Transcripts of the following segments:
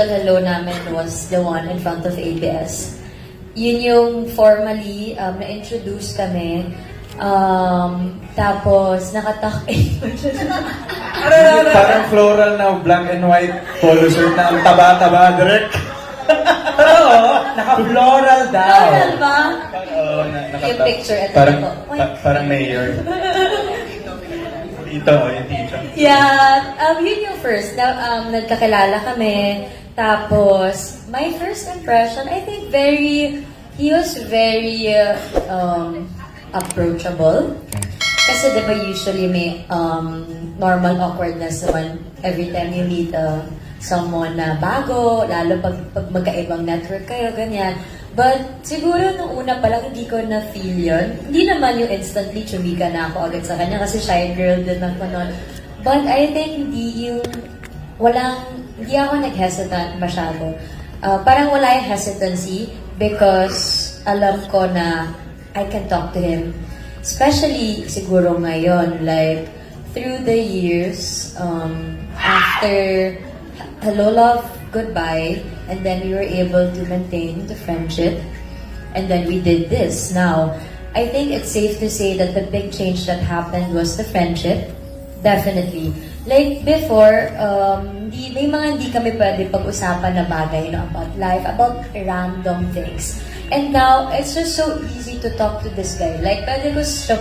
hello namin was the one in front of ABS. Yun yung formally na-introduce kami. Tapos nakatak-in. Parang floral na black and white polo shirt na ang taba-taba direct. Oo, naka-floral daw. Floral ba? Oo, Yung picture, ito parang, po. parang mayor. Ito, yung dito. Yeah, yun yung first. Nagkakilala kami. Tapos, my first impression, I think he was very approachable. Kasi diba usually may normal awkwardness naman every time you meet someone na bago, lalo pag magkaibang network kayo, ganyan. But siguro nung una pa lang, hindi ko na-feel yun. Hindi naman yung instantly chumika na ako agad sa kanya kasi shy girl din ako nun. But I think hindi ako nag-hesitant masyado. Parang wala yung hesitancy because alam ko na I can talk to him. Especially siguro ngayon, like through the years, after hello, love, goodbye, and then we were able to maintain the friendship, and then we did this. Now, I think it's safe to say that the big change that happened was the friendship. Definitely. Like before, may mga hindi kami pwede pag-usapan na bagay, about life, about random things. And now, it's just so easy to talk to this guy. Like, pwede ko siya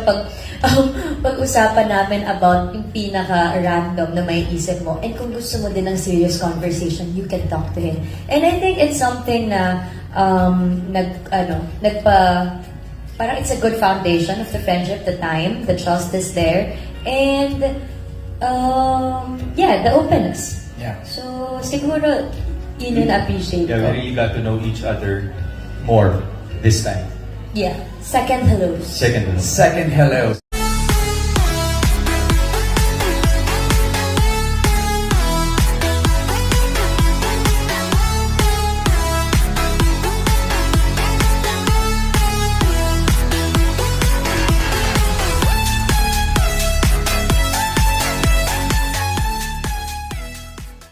pag-usapan namin about yung pinaka-random na may isip mo. And kung gusto mo din ng serious conversation, you can talk to him. And I think it's something na, parang it's a good foundation of the friendship, the time, the trust is there. And, the openness. Yeah. So, siguro, yun yung appreciate Yeah, ko. we really got to know each other more this time. Yeah. Second hellos. Second. Second hello.